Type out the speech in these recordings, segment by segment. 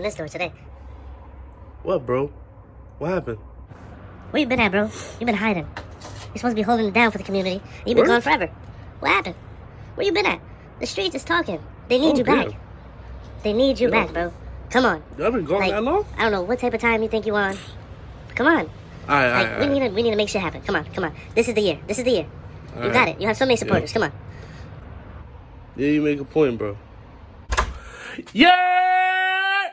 open this door today. What, bro? What happened? Where you been at, bro? You been hiding. You're supposed to be holding it down for the community. You've been gone forever. What happened? Where you been at? The streets is talking. They need you back. They need you back, bro. Come on. I've been gone that long? I don't know what type of time you think you on. Come on. All right. We need to make shit happen. Come on. This is the year. You got it. You have so many supporters. Come on. Yeah, you make a point, bro. Yeah!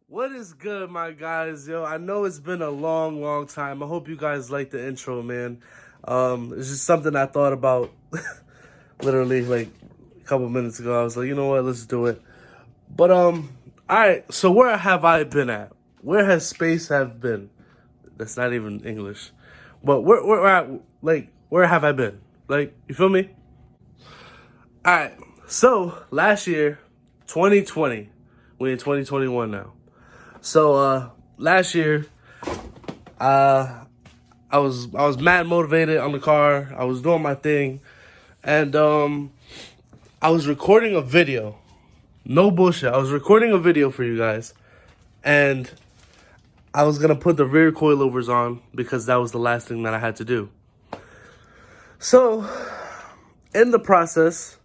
What is good, my guys? Yo, I know it's been a long time. I hope you guys like the intro, man. It's just something I thought about literally like a couple minutes ago. I was like, you know what? Let's do it. But, all right. So where have I been at? Where has space have been? That's not even English. But where have I been? Like, you feel me? All right. So last year, 2020, we're in 2021 now. So last year, I was mad motivated on the car. I was doing my thing, and I was recording a video. No bullshit. I was recording a video for you guys, and I was gonna put the rear coilovers on because that was the last thing that I had to do. So, in the process,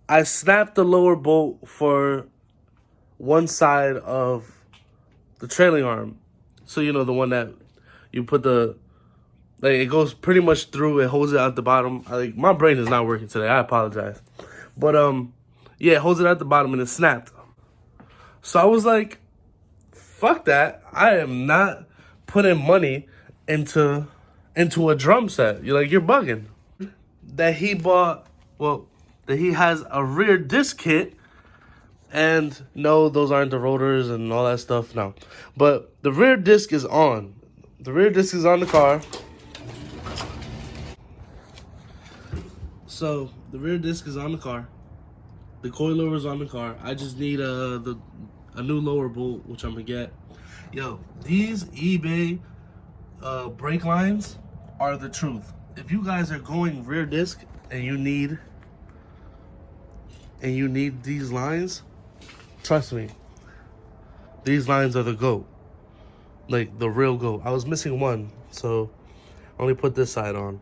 I snapped the lower bolt for one side of the trailing arm. So, you know, the one that you put it goes pretty much through, it holds it at the bottom. My brain is not working today, I apologize. But, yeah, it holds it at the bottom and it snapped. So I was like, fuck that. I am not putting money into a drum set. You're bugging. That he has a rear disc kit, and no, those aren't the rotors and all that stuff, no. But the rear disc is on. The rear disc is on the car. So the rear disc is on the car. The coilover is on the car. I just need a new lower bolt, which I'm gonna get. Yo, these eBay brake lines are the truth. If you guys are going rear disc and you need these lines, trust me, these lines are the GOAT. Like, the real GOAT. I was missing one, so I only put this side on.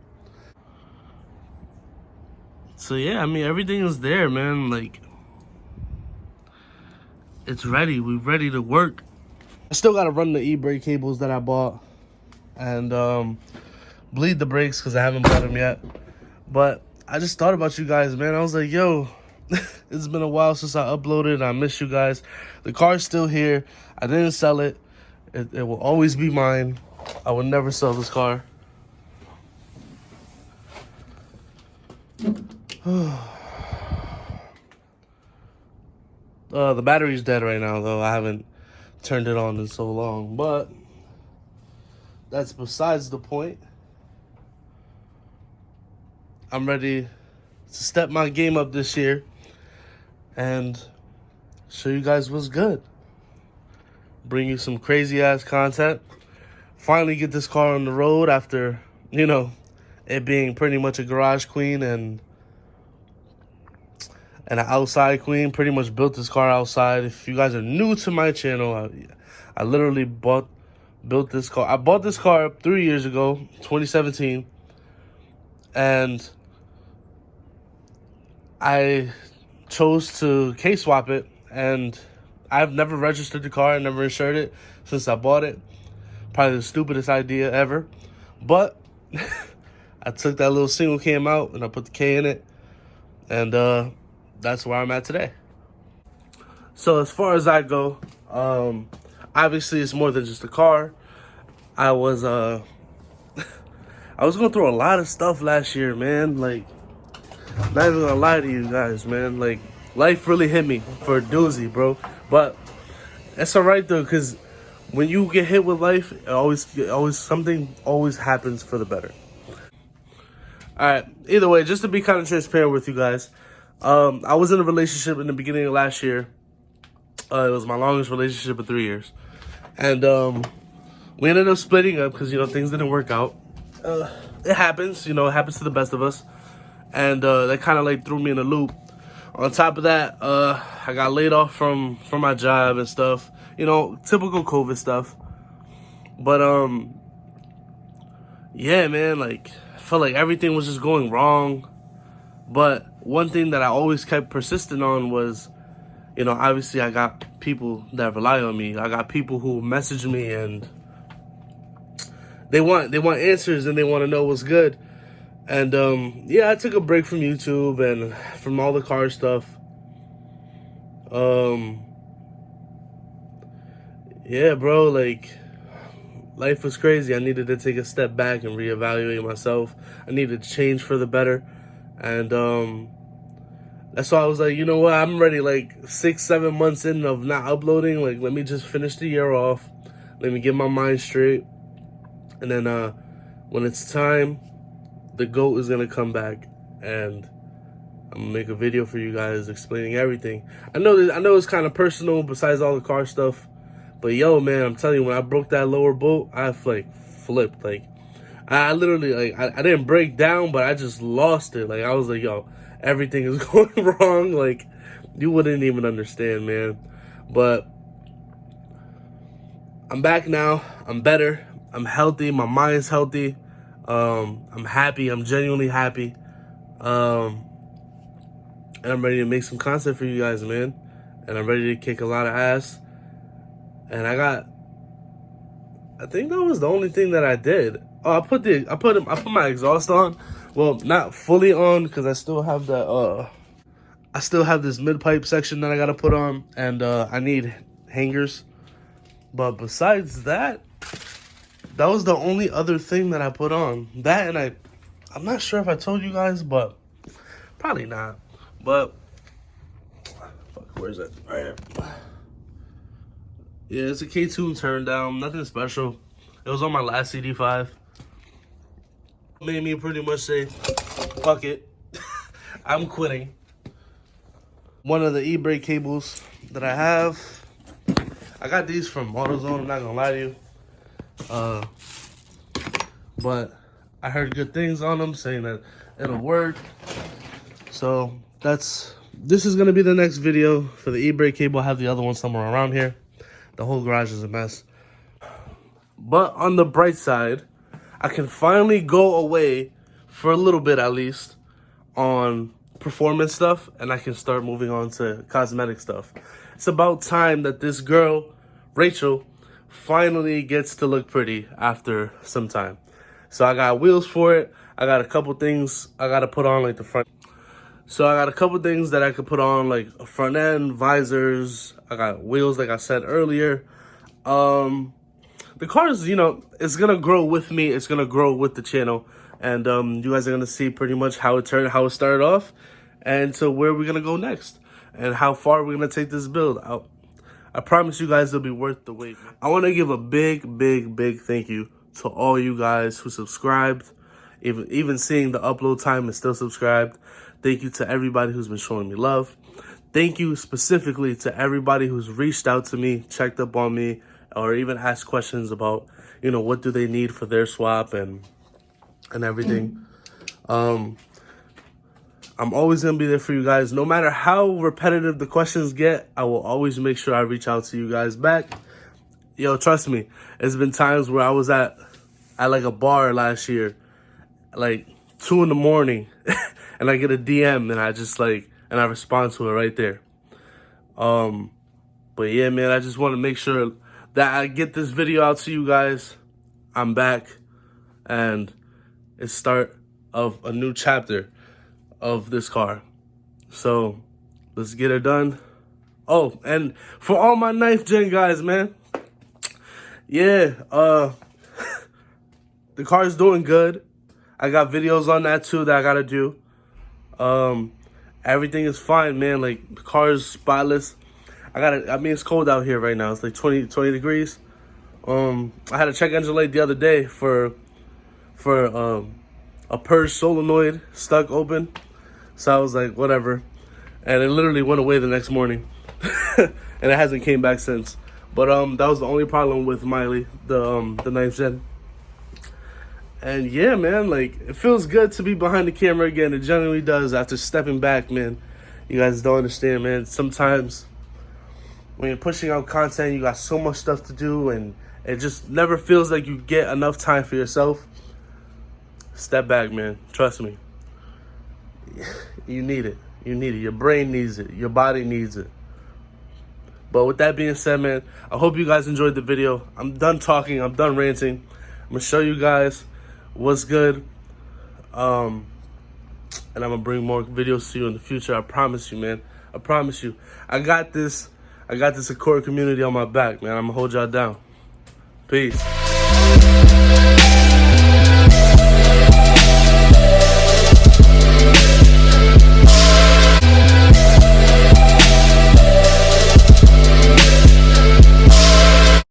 So yeah, I mean, everything is there, man. Like, it's ready. We're ready to work. I still gotta run the e-brake cables that I bought and bleed the brakes because I haven't bought them yet. But I just thought about you guys, man. I was like, yo, it's been a while since I uploaded. I miss you guys. The car's still here. I didn't sell it. It will always be mine. I will never sell this car. The battery's dead right now, though. I haven't turned it on in so long, but that's besides the point. I'm ready to step my game up this year and show you guys what's good. Bring you some crazy ass content. Finally get this car on the road after, you know, it being pretty much a garage queen and an outside queen. Pretty much built this car outside. If you guys are new to my channel, I literally built this car. I bought this car 3 years ago, 2017, and I chose to K-swap it, and I've never registered the car. I never insured it since I bought it. Probably the stupidest idea ever, but I took that little single cam out and I put the K in it, and that's where I'm at today. So as far as I go, obviously it's more than just a car. I was going through a lot of stuff last year, man. Like, not even gonna lie to you guys, man. Like, life really hit me for a doozy, bro. But it's alright though, because when you get hit with life, something always happens for the better. Alright, either way, just to be kind of transparent with you guys, I was in a relationship in the beginning of last year. It was my longest relationship of 3 years. And we ended up splitting up because, you know, things didn't work out. It happens, you know, it happens to the best of us. And that kind of like threw me in a loop. On top of that, I got laid off from my job and stuff. You know, typical COVID stuff. But yeah, man, like I felt like everything was just going wrong. But one thing that I always kept persistent on was, you know, obviously I got people that rely on me. I got people who message me and they want answers and they want to know what's good. And yeah, I took a break from YouTube and from all the car stuff. Yeah, bro, like life was crazy. I needed to take a step back and reevaluate myself. I needed to change for the better. And that's why I was like, you know what? I'm ready, like 6-7 months in of not uploading. Like, let me just finish the year off. Let me get my mind straight. And then when it's time, the GOAT is going to come back. And I'm going to make a video for you guys explaining everything. I know it's kind of personal besides all the car stuff. But yo, man, I'm telling you, when I broke that lower bolt, I like flipped. Like, I literally, like, I didn't break down, but I just lost it. Like, I was like, yo, everything is going wrong. Like, you wouldn't even understand, man. But I'm back now. I'm better. I'm healthy. My mind's healthy. I'm happy. I'm genuinely happy. And I'm ready to make some content for you guys, man. And I'm ready to kick a lot of ass. And I think that was the only thing that I did. Oh, I put my exhaust on. Well, not fully on because I still have this mid pipe section that I gotta put on, and I need hangers. But besides that, that was the only other thing that I put on. That, and I'm not sure if I told you guys, but probably not. But fuck, where's it? Right here. Yeah, it's a K-Tune turn down, nothing special. It was on my last CD5. Made me pretty much say, fuck it, I'm quitting. One of the e-brake cables that I have, I got these from AutoZone, I'm not gonna lie to you. But I heard good things on them, saying that it'll work. So this is gonna be the next video for the e-brake cable. I have the other one somewhere around here. The whole garage is a mess. But on the bright side, I can finally go away for a little bit at least on performance stuff, and I can start moving on to cosmetic stuff. It's about time that this girl, Rachel, finally gets to look pretty after some time. So I got wheels for it. I got a couple things I got to put on, like the front. So I got a couple things that I could put on, like a front end, visors. I got wheels, like I said earlier. The car is, you know, it's going to grow with me. It's going to grow with the channel. And you guys are going to see pretty much how it started off and to where we're going to go next and how far we're going to take this build out. I promise you guys it'll be worth the wait. I want to give a big, big, big thank you to all you guys who subscribed. Even seeing the upload time is still subscribed. Thank you to everybody who's been showing me love. Thank you specifically to everybody who's reached out to me, checked up on me, or even asked questions about, you know, what do they need for their swap and everything. I'm always going to be there for you guys. No matter how repetitive the questions get, I will always make sure I reach out to you guys back. Yo, trust me, there's been times where I was at like a bar last year, like 2 a.m, and I get a DM and I just like, and I respond to it right there. But yeah, man, I just want to make sure that I get this video out to you guys. I'm back, and it's start of a new chapter of this car. So let's get it done. Oh, and for all my knife gen guys, man, yeah, the car is doing good. I got videos on that too that I gotta do. Everything is fine, man. Like, the car is spotless. I mean, it's cold out here right now. It's like 20 degrees. I had a check engine light the other day for a purge solenoid stuck open. So I was like, whatever. And it literally went away the next morning. And it hasn't came back since. But that was the only problem with Miley, the 9th gen. And yeah, man, like, it feels good to be behind the camera again. It genuinely does after stepping back, man. You guys don't understand, man. Sometimes when you're pushing out content, you got so much stuff to do, and it just never feels like you get enough time for yourself. Step back, man. Trust me. You need it. You need it. Your brain needs it. Your body needs it. But with that being said, man, I hope you guys enjoyed the video. I'm done talking. I'm done ranting. I'm going to show you guys what's good. And I'm going to bring more videos to you in the future. I promise you, man. I promise you. I got this Accord community on my back, man. I'm going to hold y'all down. Peace.